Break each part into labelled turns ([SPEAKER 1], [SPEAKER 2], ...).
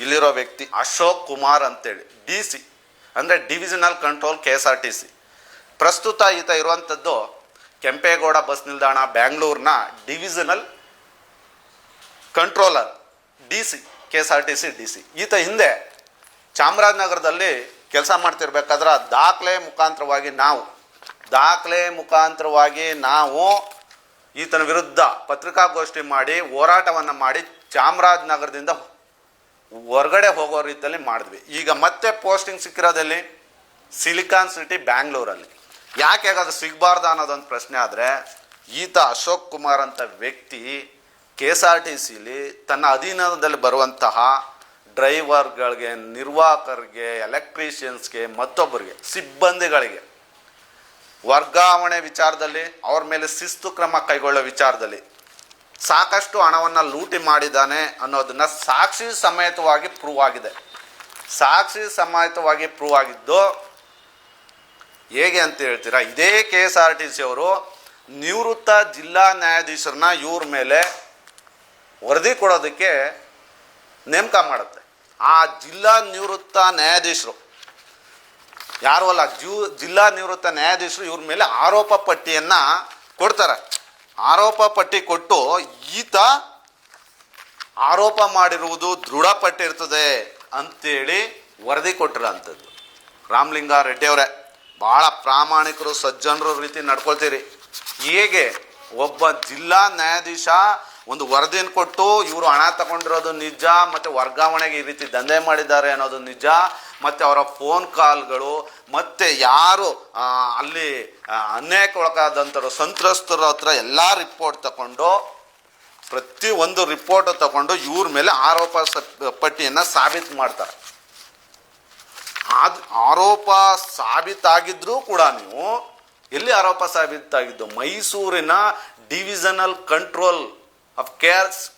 [SPEAKER 1] ಇಲ್ಲಿರೋ ವ್ಯಕ್ತಿ ಅಶೋಕ್ ಕುಮಾರ್ ಅಂತೇಳಿ, DC ಅಂದರೆ ಡಿವಿಷನಲ್ ಕಂಟ್ರೋಲ್ KSRTC. ಪ್ರಸ್ತುತ ಈತ ಇರುವಂಥದ್ದು ಕೆಂಪೇಗೌಡ ಬಸ್ ನಿಲ್ದಾಣ ಬ್ಯಾಂಗ್ಳೂರ್ನ divisional controller DC KSRTC DC. ಈತ ಹಿಂದೆ ಚಾಮರಾಜನಗರದಲ್ಲಿ ಕೆಲಸ ಮಾಡ್ತಿರ್ಬೇಕಾದ್ರೆ ದಾಖಲೆ ಮುಖಾಂತರವಾಗಿ ನಾವು ಈತನ ವಿರುದ್ಧ ಪತ್ರಿಕಾಗೋಷ್ಠಿ ಮಾಡಿ ಹೋರಾಟವನ್ನು ಮಾಡಿ ಚಾಮರಾಜನಗರದಿಂದ ಹೊರಗಡೆ ಹೋಗೋ ರೀತಿಯಲ್ಲಿ ಮಾಡಿದ್ವಿ. ಈಗ ಮತ್ತೆ ಪೋಸ್ಟಿಂಗ್ ಸಿಕ್ಕಿರೋದಲ್ಲಿ ಸಿಲಿಕಾನ್ ಸಿಟಿ ಬ್ಯಾಂಗ್ಳೂರಲ್ಲಿ. ಯಾಕೆ ಅದು ಸಿಗಬಾರ್ದು ಅನ್ನೋದೊಂದು ಪ್ರಶ್ನೆ ಆದರೆ, ಈತ ಅಶೋಕ್ ಕುಮಾರ್ ಅಂತ ವ್ಯಕ್ತಿ KSRTCಲಿ ತನ್ನ ಅಧೀನದಲ್ಲಿ ಬರುವಂತಹ ಡ್ರೈವರ್ಗಳಿಗೆ, ನಿರ್ವಾಹಕರಿಗೆ, ಎಲೆಕ್ಟ್ರಿಷಿಯನ್ಸ್ಗೆ, ಮತ್ತೊಬ್ಬರಿಗೆ ಸಿಬ್ಬಂದಿಗಳಿಗೆ ವರ್ಗಾವಣೆ ವಿಚಾರದಲ್ಲಿ, ಅವ್ರ ಮೇಲೆ ಶಿಸ್ತು ಕ್ರಮ ಕೈಗೊಳ್ಳೋ ವಿಚಾರದಲ್ಲಿ ಸಾಕಷ್ಟು ಹಣವನ್ನು ಲೂಟಿ ಮಾಡಿದ್ದಾನೆ ಅನ್ನೋದನ್ನು ಸಾಕ್ಷಿ ಸಮೇತವಾಗಿ ಪ್ರೂವ್ ಆಗಿದ್ದು ಹೇಗೆ ಅಂತ ಹೇಳ್ತೀರಾ? ಇದೇ KSRTC ಅವರು ನಿವೃತ್ತ ಜಿಲ್ಲಾ ನ್ಯಾಯಾಧೀಶರನ್ನ ಇವ್ರ ಮೇಲೆ ವರದಿ ಕೊಡೋದಕ್ಕೆ ನೇಮಕ ಮಾಡುತ್ತೆ. ಆ ಜಿಲ್ಲಾ ನಿವೃತ್ತ ನ್ಯಾಯಾಧೀಶರು ಯಾರು ಅಲ್ಲ, ಜಿಲ್ಲಾ ನಿವೃತ್ತ ನ್ಯಾಯಾಧೀಶರು ಇವ್ರ ಮೇಲೆ ಆರೋಪ ಪಟ್ಟಿಯನ್ನು ಕೊಡ್ತಾರೆ. ಆರೋಪ ಪಟ್ಟಿ ಕೊಟ್ಟು ಈತ ಆರೋಪ ಮಾಡಿರುವುದು ದೃಢಪಟ್ಟಿರ್ತದೆ ಅಂತೇಳಿ ವರದಿ ಕೊಟ್ಟಿರೋಂಥದ್ದು. ರಾಮಲಿಂಗಾರೆಡ್ಡಿ ಅವರೇ ಭಾಳ ಪ್ರಾಮಾಣಿಕರು, ಸಜ್ಜನರು ರೀತಿ ನಡ್ಕೊಳ್ತೀರಿ. ಹೇಗೆ ಒಬ್ಬ ಜಿಲ್ಲಾ ನ್ಯಾಯಾಧೀಶ ಒಂದು ವರದಿಯನ್ನು ಕೊಟ್ಟು ಇವರು ಹಣ ತಗೊಂಡಿರೋದು ನಿಜ, ಮತ್ತು ವರ್ಗಾವಣೆಗೆ ಈ ರೀತಿ ದಂಧೆ ಮಾಡಿದ್ದಾರೆ ಅನ್ನೋದು ನಿಜ, ಮತ್ತು ಅವರ ಫೋನ್ ಕಾಲ್ಗಳು, ಮತ್ತು ಯಾರು ಅಲ್ಲಿ ಅನ್ಯಾಯಕ್ಕೆ ಒಳಗಾದಂಥವ್ರು ಸಂತ್ರಸ್ತರ ಹತ್ರ ಎಲ್ಲ ರಿಪೋರ್ಟ್ ತಗೊಂಡು, ಪ್ರತಿಯೊಂದು ರಿಪೋರ್ಟ್ ತಗೊಂಡು ಇವ್ರ ಮೇಲೆ ಆರೋಪ ಪಟ್ಟಿಯನ್ನು ಸಾಬೀತು ಮಾಡ್ತಾರೆ. ಆರೋಪ ಸಾಬೀತಾಗಿದ್ರೂ ಕೂಡ ನೀವು ಎಲ್ಲಿ ಆರೋಪ ಸಾಬೀತಾಗಿದ್ದು? ಮೈಸೂರಿನ ಡಿವಿಷನಲ್ ಕಂಟ್ರೋಲ್ ಆಫ್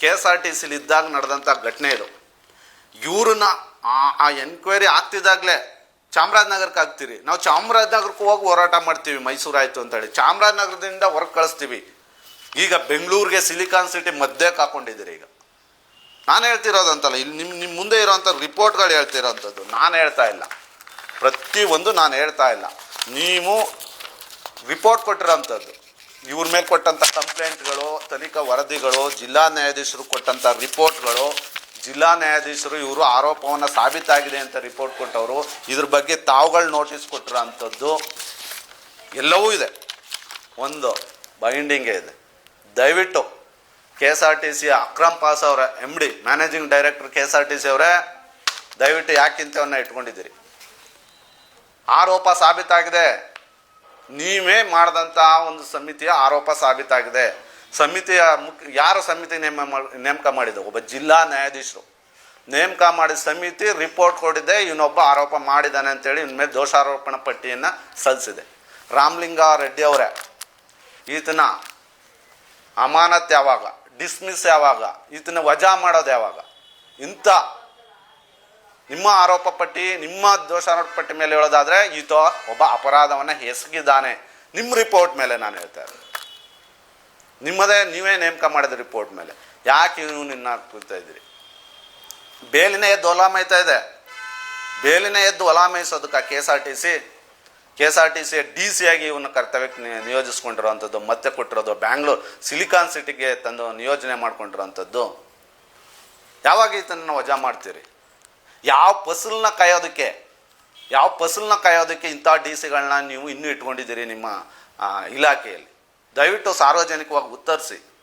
[SPEAKER 1] KSRTCಲಿ ಇದ್ದಾಗ ನಡೆದಂಥ ಘಟನೆ ಇದು. ಇವ್ರನ್ನ ಆ ಎನ್ಕ್ವೈರಿ ಆಗ್ತಿದ್ದಾಗಲೇ ಚಾಮರಾಜನಗರಕ್ಕೆ ಹಾಕ್ತೀರಿ. ನಾವು ಚಾಮರಾಜನಗರಕ್ಕೆ ಹೋಗಿ ಹೋರಾಟ ಮಾಡ್ತೀವಿ, ಮೈಸೂರು ಆಯಿತು ಅಂತೇಳಿ ಚಾಮರಾಜನಗರದಿಂದ ಹೊರಗೆ ಕಳಿಸ್ತೀವಿ. ಈಗ ಬೆಂಗಳೂರಿಗೆ ಸಿಲಿಕಾನ್ ಸಿಟಿ ಮಧ್ಯಕ್ಕೆ ಹಾಕೊಂಡಿದ್ದೀರಿ. ಈಗ ನಾನು ಹೇಳ್ತಿರೋದಂತಲ್ಲ, ಇಲ್ಲಿ ನಿಮ್ಮ ಮುಂದೆ ಇರೋವಂಥ ರಿಪೋರ್ಟ್ಗಳು ಹೇಳ್ತಿರೋವಂಥದ್ದು, ನಾನು ಹೇಳ್ತಾ ಇಲ್ಲ. ಪ್ರತಿಯೊಂದು ನಾನು ಹೇಳ್ತಾ ಇಲ್ಲ, ನೀವು ರಿಪೋರ್ಟ್ ಕೊಟ್ಟಿರೋವಂಥದ್ದು, ಇವ್ರ ಮೇಲೆ ಕೊಟ್ಟಂಥ ಕಂಪ್ಲೇಂಟ್ಗಳು, ತನಿಖಾ ವರದಿಗಳು, ಜಿಲ್ಲಾ ನ್ಯಾಯಾಧೀಶರು ಕೊಟ್ಟಂಥ ರಿಪೋರ್ಟ್ಗಳು, ಜಿಲ್ಲಾ ನ್ಯಾಯಾಧೀಶರು ಇವರು ಆರೋಪವನ್ನು ಸಾಬೀತಾಗಿದೆ ಅಂತ ರಿಪೋರ್ಟ್ ಕೊಟ್ಟವರು, ಇದ್ರ ಬಗ್ಗೆ ತಾವುಗಳು ನೋಟಿಸ್ ಕೊಟ್ಟಿರೋ ಅಂಥದ್ದು ಎಲ್ಲವೂ ಇದೆ. ಒಂದು ಬೈಂಡಿಂಗೇ ಇದೆ. ದಯವಿಟ್ಟು KSRTC ಅಕ್ರಮ್ ಪಾಸ್ ಅವರ MD ಮ್ಯಾನೇಜಿಂಗ್ ಡೈರೆಕ್ಟರ್ KSRTC ಅವರೇ, ದಯವಿಟ್ಟು ಯಾಕಿಂತವನ್ನ ಇಟ್ಕೊಂಡಿದ್ದೀರಿ? ಆರೋಪ ಸಾಬೀತಾಗಿದೆ, ನೀವೇ ಮಾಡಿದಂಥ ಒಂದು ಸಮಿತಿಯ ಆರೋಪ ಸಾಬೀತಾಗಿದೆ. ಸಮಿತಿಯ ಯಾರು ಸಮಿತಿ ನೇಮಕ ಮಾಡಿದ್ದು? ಒಬ್ಬ ಜಿಲ್ಲಾ ನ್ಯಾಯಾಧೀಶರು ನೇಮಕ ಮಾಡಿದ ಸಮಿತಿ ರಿಪೋರ್ಟ್ ಕೊಟ್ಟಿದೆ, ಇವನೊಬ್ಬ ಆರೋಪ ಮಾಡಿದ್ದಾನೆ ಅಂತೇಳಿ ಇವನ ಮೇಲೆ ದೋಷಾರೋಪಣಾ ಪಟ್ಟಿಯನ್ನು ಸಲ್ಲಿಸಿದೆ. ರಾಮಲಿಂಗಾರೆಡ್ಡಿ ಅವರೇ, ಈತನ ಅಮಾನತ್ ಯಾವಾಗ, ಡಿಸ್ಮಿಸ್ ಯಾವಾಗ, ಈತನ ವಜಾ ಮಾಡೋದು ಯಾವಾಗ? ಇಂಥ ನಿಮ್ಮ ಆರೋಪ ಪಟ್ಟಿ, ನಿಮ್ಮ ದೋಷಾರೋಪ ಪಟ್ಟಿ ಮೇಲೆ ಹೇಳೋದಾದರೆ ಈತ ಒಬ್ಬ ಅಪರಾಧವನ್ನು ಎಸಗಿದ್ದಾನೆ. ನಿಮ್ಮ ರಿಪೋರ್ಟ್ ಮೇಲೆ ನಾನು ಹೇಳ್ತಾ ಇರೋದು, ನಿಮ್ಮದೇ ನೀವೇ ನೇಮಕ ಮಾಡಿದ ರಿಪೋರ್ಟ್ ಮೇಲೆ ಯಾಕೆ ನೀವು ನಿನ್ನ ಕೂರ್ತಾ ಇದ್ದೀರಿ? ಬೇಲಿನ ಎದ್ದು ಹೊಲಾಮೈತಾ ಇದೆ. ಬೇಲಿನ ಎದ್ದು ಹೊಲಾಮೈಸೋದಕ್ಕೆ KSRTC DC ಆಗಿ ಇವನ್ನ ಕರ್ತವ್ಯಕ್ಕೆ ನಿಯೋಜಿಸ್ಕೊಂಡಿರೋವಂಥದ್ದು, ಮತ್ತೆ ಕೊಟ್ಟಿರೋದು ಬ್ಯಾಂಗ್ಳೂರ್ ಸಿಲಿಕಾನ್ ಸಿಟಿಗೆ ತಂದು ನಿಯೋಜನೆ ಮಾಡ್ಕೊಂಡಿರೋವಂಥದ್ದು. ಯಾವಾಗ ಈತನನ್ನು ವಜಾ ಮಾಡ್ತೀರಿ? ಯಾವ ಫಸಲನ್ನ ಕಾಯೋದಕ್ಕೆ ಇಂಥ DCಗಳನ್ನ ನೀವು ಇನ್ನೂ ಇಟ್ಕೊಂಡಿದ್ದೀರಿ ನಿಮ್ಮ ಇಲಾಖೆಯಲ್ಲಿ? ದಯವಿಟ್ಟು ಸಾರ್ವಜನಿಕವಾಗಿ ಉತ್ತರಿಸಿ.